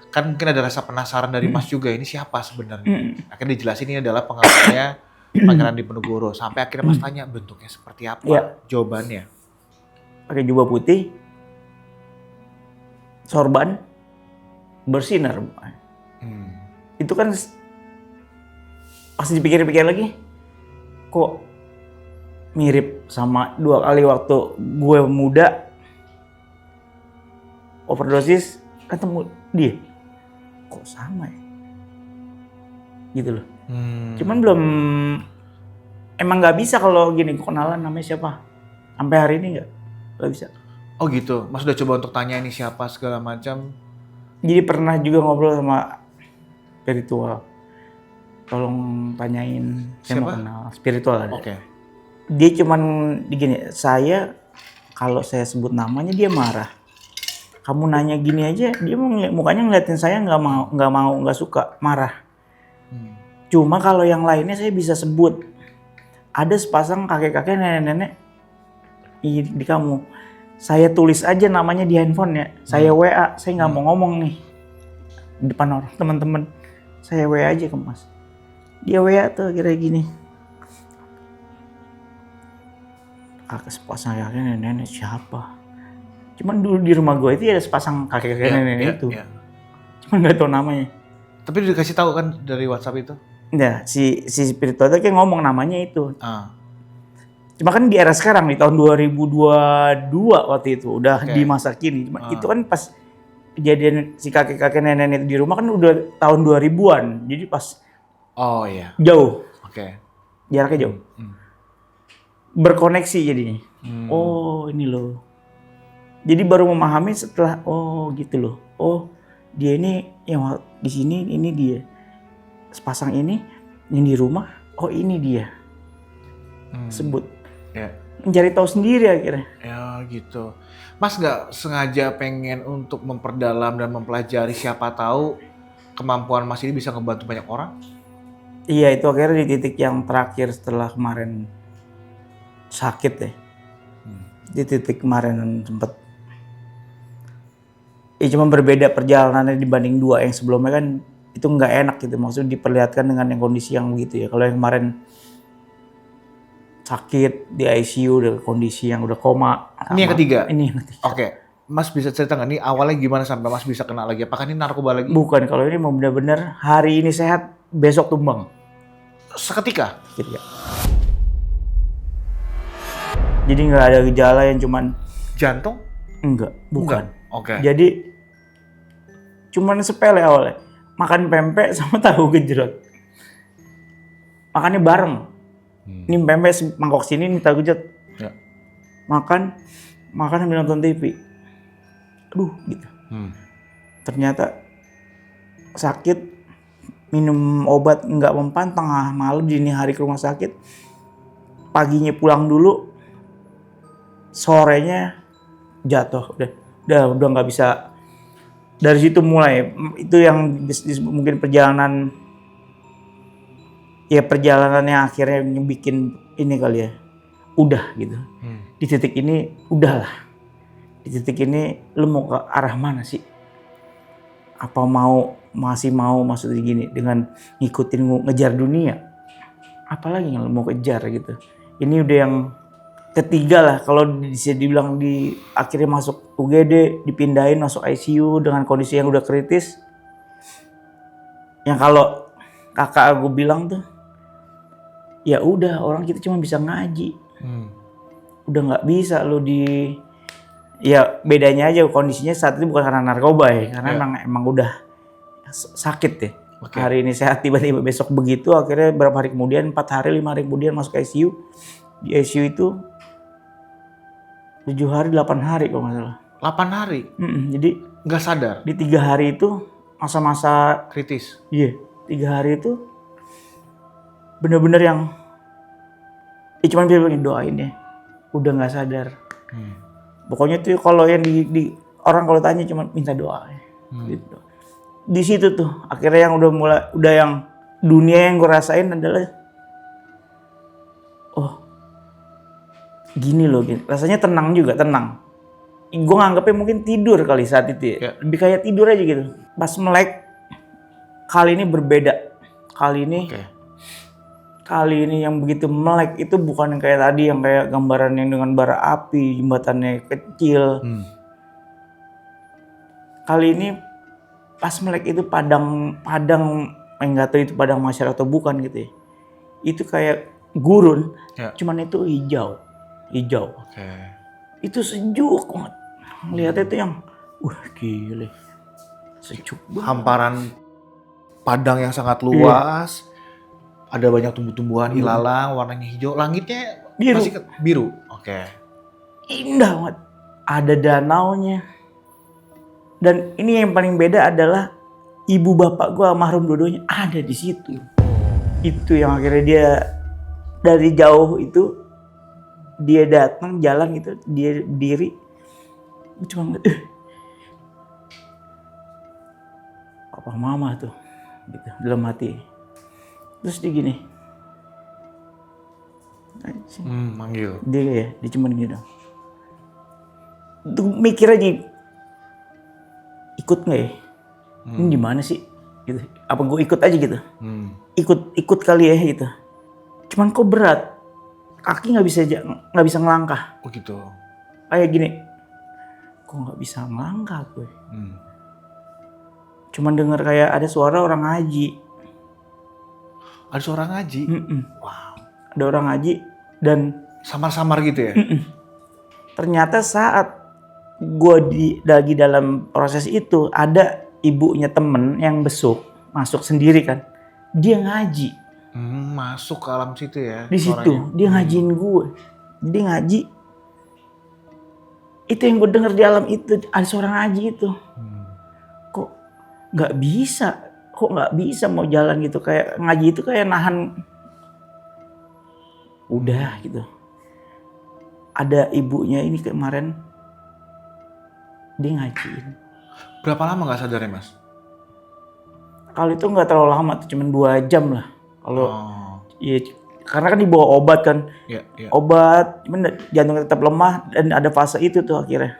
Kan mungkin ada rasa penasaran dari Mas juga, ini siapa sebenarnya? Akhirnya dijelasin ini adalah pengawalnya Pangeran Diponegoro. Sampai akhirnya Mas tanya bentuknya seperti apa? Iya. Jawabannya. Pakai jubah putih, sorban, bersinar. Itu kan pas dipikir-pikir lagi, kok mirip sama 2 kali waktu gue muda overdosis ketemu dia. Kok sama ya? Gitu loh. Cuman belum, emang nggak bisa kalau gini kenalan namanya siapa. Sampai hari ini nggak bisa. Oh gitu, Mas udah coba untuk tanya ini siapa segala macam. Jadi pernah juga ngobrol sama spiritual. Tolong tanyain, saya mau Siapa? kenal spiritual ada. Oke. Dia cuman gini, saya kalau saya sebut namanya dia marah. Kamu nanya gini aja, dia mukanya ngeliatin saya nggak suka, marah. Cuma kalau yang lainnya saya bisa sebut. Ada sepasang kakek-kakek, nenek-nenek di kamu. Saya tulis aja namanya di handphone ya. Saya WA, saya nggak mau ngomong nih di depan orang teman-teman. Saya WA aja ke Mas. Dia WA tuh kira gini. Kakek sepasang kakek nenek siapa? Cuman dulu di rumah gue itu ada sepasang kakek nenek itu. Cuman nggak tahu namanya. Tapi dikasih tahu kan dari WhatsApp itu? Nah, si spiritual itu kayak ngomong namanya itu. Cuma kan di era sekarang di tahun 2022 waktu itu udah di masa kini. Cuma itu kan pas kejadian si kakek nenek itu di rumah kan udah tahun 2000-an. Jadi pas jauh. Jaraknya jauh. Berkoneksi jadinya. Oh, ini loh. Jadi baru memahami setelah gitu loh. Oh, dia ini yang di sini ini dia. Sepasang ini yang di rumah, oh ini dia. Sebut. Mencari tahu sendiri akhirnya. Ya gitu. Mas nggak sengaja pengen untuk memperdalam dan mempelajari, siapa tahu kemampuan Mas ini bisa ngebantu banyak orang? Iya, itu akhirnya di titik yang terakhir setelah kemarin sakit ya. Di titik kemarin sempat cuma berbeda perjalanannya dibanding 2 yang sebelumnya kan itu nggak enak gitu, maksudnya diperlihatkan dengan yang kondisi yang begitu ya. Kalau yang kemarin sakit di ICU dengan kondisi yang udah koma. Ini yang ketiga? Ini yang ketiga. Oke. Mas bisa cerita nggak nih awalnya gimana sampai Mas bisa kena lagi? Apakah ini narkoba lagi? Bukan, kalau ini mau benar-benar hari ini sehat, besok tumbang. Seketika? Seketika. Jadi nggak ada gejala yang cuman jantung? Enggak, bukan. Oke. Jadi cuman sepele awalnya. Makan pempek sama tahu gejrot. Makannya bareng. Ini pempek mangkok sini, ini tahu gejrot. Ya. Makan sambil nonton TV. Aduh, gitu. Ternyata sakit, minum obat nggak mempan, tengah malam dini hari ke rumah sakit. Paginya pulang dulu, sorenya jatuh. Udah nggak bisa. Dari situ mulai, itu yang mungkin perjalanan yang akhirnya bikin ini kali ya, udah gitu. Di titik ini udahlah, di titik ini lu mau ke arah mana sih? Apa masih mau maksudnya gini dengan ngikutin ngejar dunia? Apalagi yang lu mau kejar gitu? Ini udah yang ketiga lah, kalau bisa dibilang di akhirnya masuk UGD, dipindahin masuk ICU dengan kondisi yang udah kritis. Yang kalau kakak aku bilang tuh, ya udah orang kita cuma bisa ngaji, udah nggak bisa lo ya bedanya aja kondisinya saat itu bukan karena narkoba ya, karena emang udah sakit ya. Hari ini sehat, tiba-tiba besok begitu, akhirnya berapa hari kemudian, 4 hari 5 hari kemudian masuk ICU. Di ICU itu 7 hari 8 hari kalau nggak salah. 8 hari? Jadi nggak sadar? Di 3 hari itu masa-masa kritis? Iya, 3 hari itu bener-bener yang cuman dia doain ya, udah nggak sadar. Pokoknya tuh kalau yang di orang kalau tanya cuma minta doa ya. Gitu. Di situ tuh akhirnya yang udah yang dunia yang gue rasain adalah gini loh, gini. Rasanya tenang juga, tenang. Gue nganggepnya mungkin tidur kali saat itu ya. Lebih kayak tidur aja gitu. Pas melek, kali ini berbeda. Kali ini yang begitu melek itu bukan yang kayak tadi, yang kayak gambaran yang dengan bara api, jembatannya kecil. Kali ini pas melek itu padang nggak tahu itu padang masyarakat atau bukan gitu ya. Itu kayak gurun, cuman itu hijau. Itu sejuk banget. Lihatnya itu yang gile. Sejuk banget. Hamparan padang yang sangat luas. Ada banyak tumbuh-tumbuhan ilalang, warnanya hijau. Langitnya masih biru. Indah banget. Ada danaunya. Dan ini yang paling beda adalah ibu bapak gua almarhum dua-duanya ada di situ. Itu yang akhirnya dia dari jauh itu dia datang jalan gitu, dia berdiri, cuma papa mama tuh, gitu dalam hati. Terus dia gini, manggil. Dia cuma gini dong. Tuh mikir aja, ikut nggak ya? Ini gimana sih? Gitu. Apa gue ikut aja gitu? Ikut kali ya gitu. Cuman kok berat, kaki nggak bisa ngelangkah. Oh gitu. Kayak gini, kok nggak bisa ngelangkah gue? Cuman denger kayak ada suara orang ngaji. Ada suara ngaji? Wow. Ada orang ngaji dan Samar-samar gitu ya? ternyata saat gue lagi dalam proses itu ada ibunya temen yang besuk, masuk sendiri kan. Dia ngaji. Masuk ke alam situ ya? Di situ, dia ngajiin gue. Dia ngaji. Itu yang gue denger di alam itu, ada suara ngaji itu. Kok nggak bisa mau jalan gitu, kayak ngaji itu kayak nahan, udah gitu. Ada ibunya ini kemarin dia ngajiin. Berapa lama nggak sadar ya Mas? Kalau itu nggak terlalu lama, tuh cuman 2 jam lah. Kalau ya karena kan dibawa obat kan, obat, cuman jantungnya tetap lemah dan ada fase itu tuh akhirnya.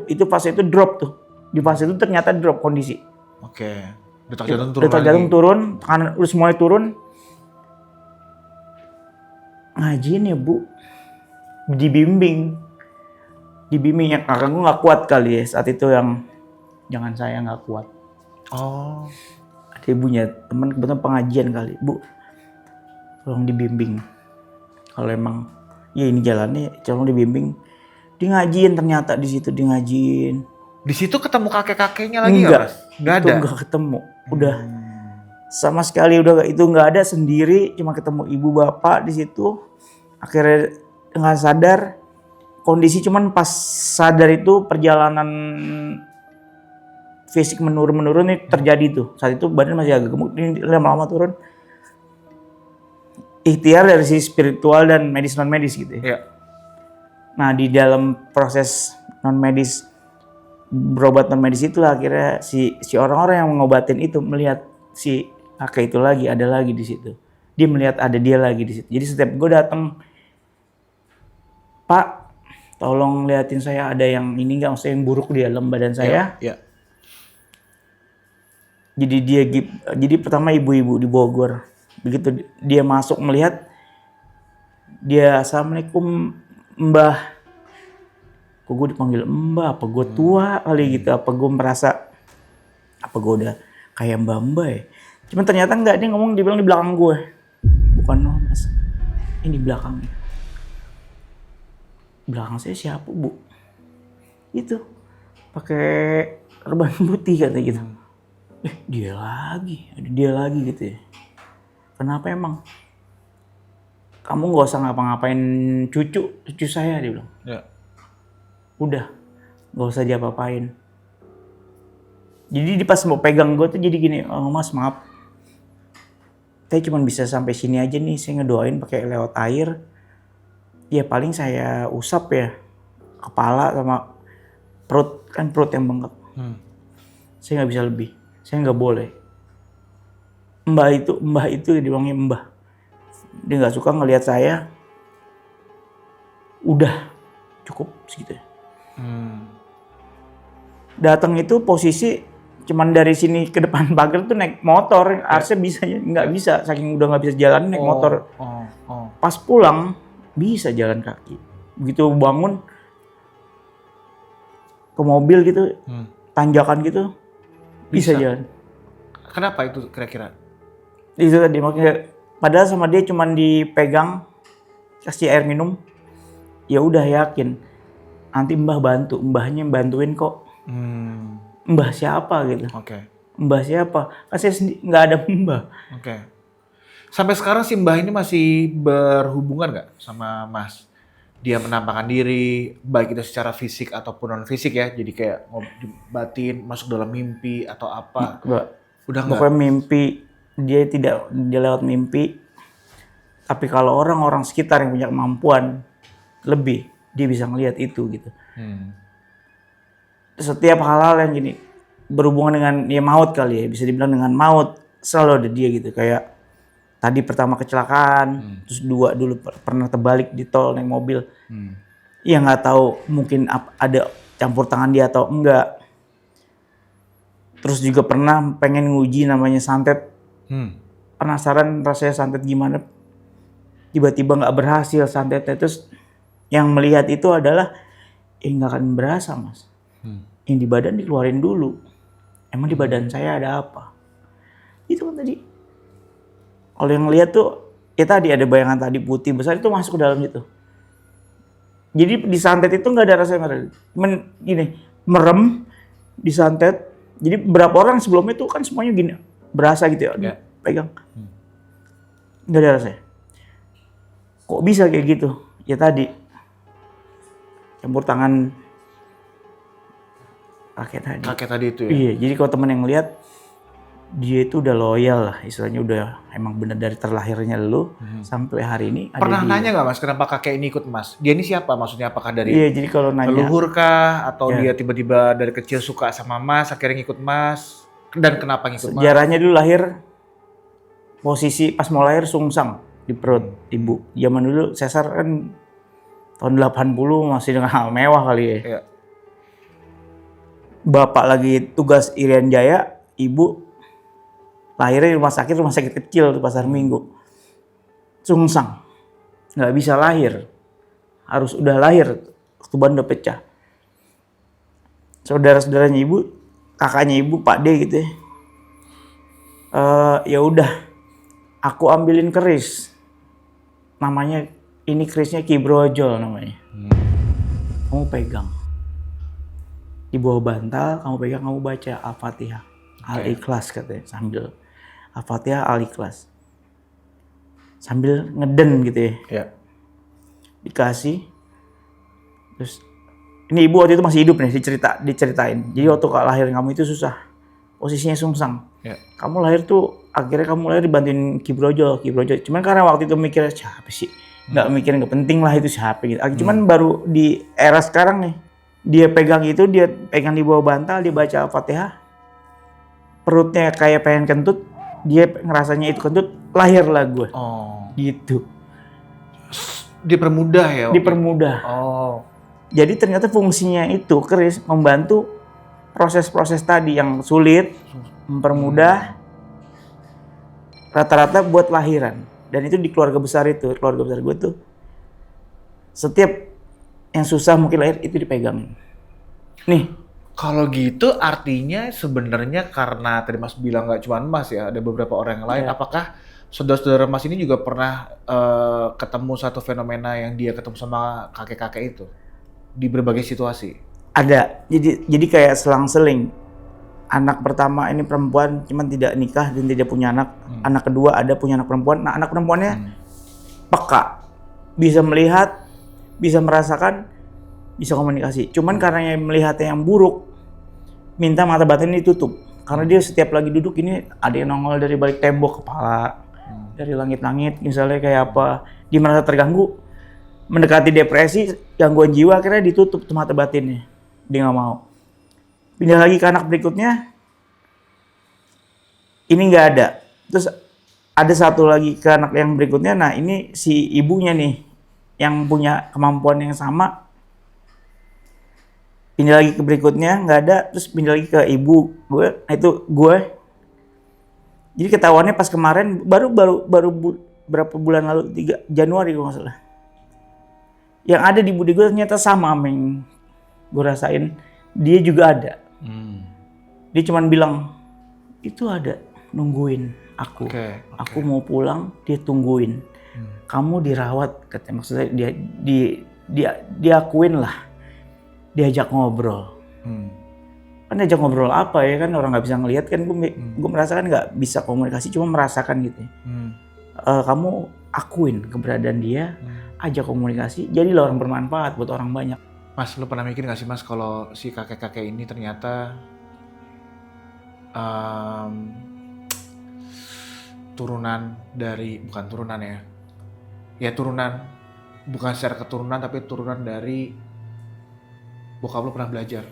Itu fase itu drop tuh. Di fase itu ternyata drop kondisi. Oke. Detak jantung turun. Detak jantung turun, tekanan udah semuanya turun. Ngajiin ya Bu, dibimbing ya, karena gue nggak kuat kali ya saat itu, yang jangan saya nggak kuat. Ada ibunya, teman kebetulan pengajian kali, Bu, tolong dibimbing. Kalau emang ya ini jalannya, tolong dibimbing. Dia ngajiin, ternyata di situ dia ngajiin. Di situ ketemu kakek-kakeknya lagi nggak Mas? Nggak ada. Nggak ketemu, udah sama sekali udah itu nggak ada, sendiri, cuma ketemu ibu bapak di situ. Akhirnya nggak sadar, kondisi cuman pas sadar itu perjalanan fisik menurun nih terjadi tuh. Saat itu badan masih agak gemuk, ini lama-lama turun. Ikhtiar dari sisi spiritual dan medis non medis gitu ya. Nah di dalam proses non medis, berobat non medis itu akhirnya si orang-orang yang mengobatin itu melihat si kakek itu lagi ada lagi di situ. Dia melihat ada dia lagi di situ. Jadi setiap gue datang, Pak, tolong liatin saya ada yang ini nggak, maksudnya yang buruk di dalam badan saya. Jadi pertama ibu-ibu di Bogor, begitu dia masuk melihat, dia assalamualaikum Mbah. Kok gue dipanggil Mbah? Apa gue tua kali gitu? Apa gue merasa apa gue udah kayak Mbah ya? Cuman ternyata enggak, dia ngomong, dia bilang di belakang gue. Bukan Mas, ini di belakangnya. Belakang saya siapa Bu? Itu pakai serban putih kata gitu. Dia lagi gitu ya. Kenapa emang? Kamu nggak usah ngapa-ngapain cucu saya, dia bilang. Udah, nggak usah diapa-apain. Jadi pas mau pegang gue tuh jadi gini, oh, Mas maaf, saya cuma bisa sampai sini aja nih, saya ngedoain pakai lewat air. Ya paling saya usap ya kepala sama perut, kan perut yang bengkak. Saya nggak bisa lebih, saya nggak boleh. Mbah itu dibilangnya Mbah. Dia nggak suka ngelihat saya. Udah cukup segitu. Datang itu posisi cuman dari sini ke depan pagar tuh naik motor, harusnya bisa, nggak bisa, saking udah nggak bisa jalan naik motor. Pas pulang bisa jalan kaki. Begitu bangun ke mobil gitu, tanjakan gitu, bisa jalan. Kenapa itu kira-kira? Itu tadi makanya, padahal sama dia cuman dipegang, kasih air minum, ya udah yakin. Nanti Mbah bantu, Mbahnya bantuin kok. Mbah siapa gitu? Mbah siapa? Kan saya nggak ada Mbah. Sampai sekarang si Mbah ini masih berhubungan nggak sama Mas? Dia menampakkan diri, baik itu secara fisik ataupun non fisik ya. Jadi kayak batin, masuk dalam mimpi atau apa? Udah nggak? Pokoknya mimpi, dia lewat mimpi. Tapi kalau orang-orang sekitar yang punya kemampuan lebih, dia bisa ngelihat itu gitu. Setiap hal-hal yang gini berhubungan dengan ya maut kali ya, bisa dibilang dengan maut, selalu ada dia gitu. Kayak tadi pertama kecelakaan, terus 2 dulu pernah terbalik di tol naik mobil. Ya nggak tahu, mungkin ada campur tangan dia atau enggak. Terus juga pernah pengen nguji namanya santet. Penasaran rasanya santet gimana. Tiba-tiba nggak berhasil santetnya. Terus yang melihat itu adalah, nggak akan berasa mas. Yang di badan dikeluarin dulu. Emang di badan saya ada apa? Itu kan tadi. Kalau yang lihat tuh, ya tadi ada bayangan tadi putih besar itu masuk ke dalam itu. Jadi di santet itu nggak ada rasanya. Gini, merem, disantet. Jadi berapa orang sebelumnya tuh kan semuanya gini, berasa gitu ya, pegang. Nggak ada rasanya. Kok bisa kayak gitu? Ya tadi, campur tangan kakek tadi itu ya? Iya, jadi kalau temen yang lihat, dia itu udah loyal lah, istilahnya udah emang bener dari terlahirnya lu sampai hari ini. Pernah nanya nggak mas, kenapa kakek ini ikut mas? Dia ini siapa? Maksudnya apakah dari jadi kalau nanya, leluhur kah? Atau dia tiba-tiba dari kecil suka sama mas, akhirnya ngikut mas? Dan kenapa ngikut mas? Sejarahnya dulu lahir, posisi pas mau lahir sungsang di perut ibu. Zaman dulu sesar kan tahun 80 masih dengan hal mewah kali ya. Iya. Bapak lagi tugas Irian Jaya, ibu lahirnya di rumah sakit kecil di Pasar Minggu. Sungsang. Nggak bisa lahir. Harus udah lahir, ketuban udah pecah. Saudara-saudaranya ibu, kakaknya ibu, Pak D gitu ya. Ya udah, aku ambilin keris. Namanya, ini kerisnya Ki Brojol namanya. Kamu pegang. Di bawah bantal, kamu pegang, kamu baca Al-Fatihah. Al-Ikhlas katanya, sambil Al-Fatihah, Al-Ikhlas. Sambil ngeden gitu ya. Iya. Dikasih. Terus, ini ibu waktu itu masih hidup nih, diceritain. Jadi waktu lahir kamu itu susah. Posisinya sungsang. Iya. Kamu lahir tuh, akhirnya kamu lahir dibantuin Ki Brojol. Cuman karena waktu itu mikirnya, siapa sih? Nggak mikir, nggak penting lah itu siapa gitu. Cuman baru di era sekarang nih, dia pegang di bawah bantal, dia baca Al-Fatihah. Perutnya kayak pengen kentut, dia ngerasanya itu kentut, lahirlah gue. Oh. Gitu. Dipermudah ya? Dipermudah. Oh. Jadi ternyata fungsinya itu keris membantu proses-proses tadi yang sulit, mempermudah rata-rata buat lahiran. Dan itu di keluarga besar gue tuh, setiap yang susah mungkin lahir itu dipegangin. Nih. Kalau gitu artinya sebenarnya karena tadi Mas bilang nggak cuma Mas ya, ada beberapa orang yang lain. Apakah saudara-saudara Mas ini juga pernah ketemu satu fenomena yang dia ketemu sama kakek-kakek itu di berbagai situasi? Ada. Jadi kayak selang-seling. Anak pertama ini perempuan, cuman tidak nikah dan tidak punya anak. Anak kedua ada punya anak perempuan. Nah, anak perempuannya peka, bisa melihat, bisa merasakan, bisa komunikasi. Cuman karena yang melihatnya yang buruk, minta mata batin ditutup. Karena dia setiap lagi duduk ini ada yang nongol dari balik tembok kepala, dari langit-langit misalnya kayak apa. Dia merasa terganggu, mendekati depresi, gangguan jiwa, akhirnya ditutup tuh mata batinnya. Dia nggak mau. Pindah lagi ke anak berikutnya, ini nggak ada. Terus ada satu lagi ke anak yang berikutnya, nah ini si ibunya nih, yang punya kemampuan yang sama. Pindah lagi ke berikutnya, nggak ada, terus pindah lagi ke ibu gue, nah itu gue. Jadi ketahuannya pas kemarin, baru berapa bulan lalu, 3 Januari kalau nggak salah. Yang ada di budi gue ternyata sama sama yang gue rasain, dia juga ada. Dia cuman bilang, itu ada, nungguin aku. Aku mau pulang, dia tungguin. Kamu dirawat, katanya, maksudnya dia akuin lah. Diajak ngobrol. Kan diajak ngobrol apa ya, kan orang nggak bisa ngelihat kan, gue merasakan nggak bisa komunikasi, cuma merasakan gitu. Kamu akuin keberadaan dia, ajak komunikasi, jadilah orang bermanfaat buat orang banyak. Mas, lu pernah mikir nggak sih Mas kalau si kakek-kakek ini ternyata turunan dari, bukan turunan ya turunan, bukan secara keturunan tapi turunan dari bokap lu pernah belajar?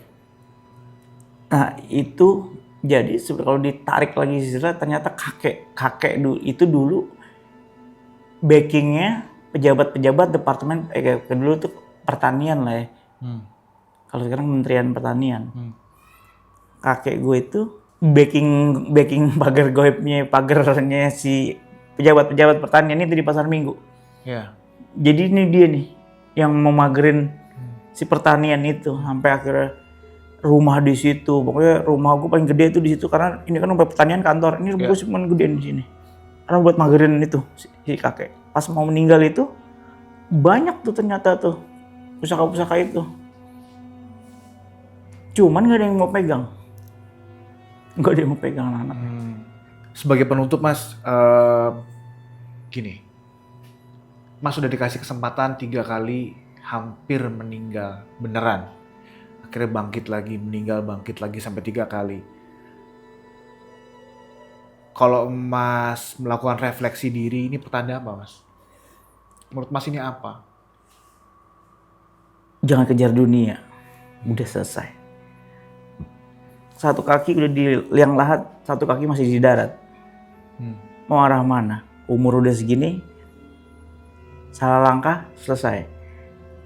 Nah itu jadi kalau ditarik lagi sejarah, ternyata kakek itu dulu backingnya pejabat-pejabat departemen dulu tuh pertanian lah ya. Kalau sekarang Kementerian Pertanian. Kakek gue itu backing pagarnya si pejabat pertanian itu di Pasar Minggu. Ya. Jadi ini dia nih yang mau magerin si pertanian itu sampai akhirnya rumah di situ. Pokoknya rumah gue paling gede itu di situ karena ini kan rumah pertanian kantor. Ini rumah gue cuma gedean di sini. Karena buat magerin itu si kakek. Pas mau meninggal itu banyak tuh ternyata tuh pusaka-pusaka itu. Cuman gak ada yang mau pegang. Gak ada yang mau pegang anak. Sebagai penutup Mas, gini. Mas sudah dikasih kesempatan 3 kali hampir meninggal beneran. Akhirnya bangkit lagi, meninggal bangkit lagi sampai 3 kali. Kalau Mas melakukan refleksi diri, ini pertanda apa Mas? Menurut Mas ini apa? Jangan kejar dunia. Udah selesai. Satu kaki udah di liang lahat, satu kaki masih di darat. Mau arah mana? Umur udah segini, salah langkah, selesai.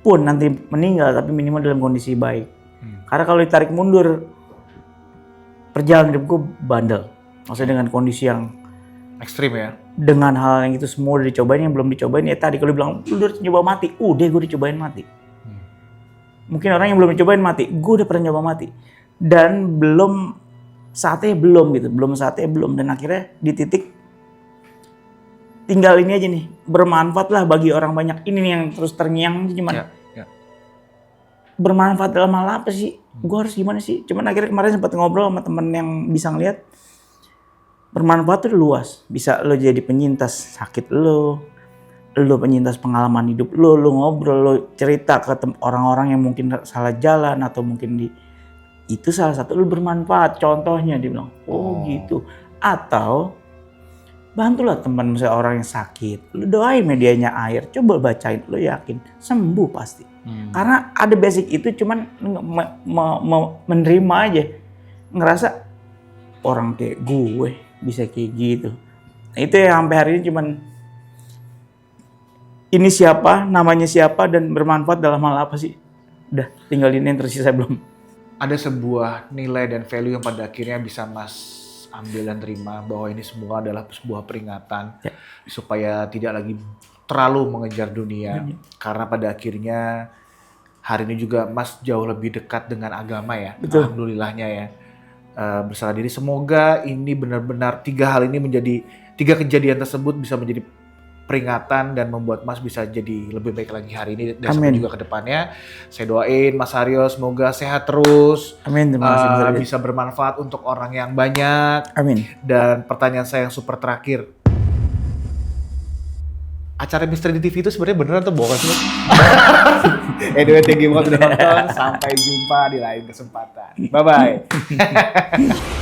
Pun nanti meninggal tapi minimal dalam kondisi baik. Karena kalau ditarik mundur, perjalanan hidup gue bandel. Maksudnya dengan kondisi yang Ekstrim ya? dengan hal yang itu semua udah dicobain, yang belum dicobain ya tadi kalau bilang lu udah nyoba mati, udah gue dicobain mati. Mungkin orang yang belum dicobain mati, gue udah pernah nyoba mati. Dan saatnya belum dan akhirnya di titik tinggal ini aja nih, bermanfaat lah bagi orang banyak. Ini nih yang terus terngiang cuman bermanfaat dalam hal apa sih? Gue harus gimana sih? Cuman akhirnya kemarin sempat ngobrol sama temen yang bisa ngeliat bermanfaat tuh luas. Bisa lo jadi penyintas sakit lo penyintas pengalaman hidup lo ngobrol, lo cerita ke orang-orang yang mungkin salah jalan atau mungkin itu salah satu lo bermanfaat. Contohnya dia bilang, oh gitu. Atau bantulah teman misalnya orang yang sakit, lo doain medianya air, coba bacain, lo yakin sembuh pasti. Karena ada basic itu, cuman menerima aja, ngerasa orang kayak gue bisa kayak gitu. Nah, itu yang sampai hari ini cuman ini siapa, namanya siapa, dan bermanfaat dalam hal apa sih? Udah, tinggal ini yang tersisa belum. Ada sebuah nilai dan value yang pada akhirnya bisa Mas ambil dan terima bahwa ini semua adalah sebuah peringatan supaya tidak lagi terlalu mengejar dunia. Karena pada akhirnya hari ini juga Mas jauh lebih dekat dengan agama ya. Betul. Alhamdulillahnya ya. Berserah diri. Semoga ini benar-benar 3 hal ini menjadi 3 kejadian tersebut bisa menjadi peringatan dan membuat Mas bisa jadi lebih baik lagi hari ini dan sampai juga ke depannya. Saya doain Mas Haryo semoga sehat terus. Amin. Terima kasih. Bisa bermanfaat untuk orang yang banyak. Amin. Dan pertanyaan saya yang super terakhir. Acara Misteri di TV itu sebenarnya beneran atau bohong sih? Anyway, thank you banget udah nonton. Sampai jumpa di lain kesempatan. Bye-bye.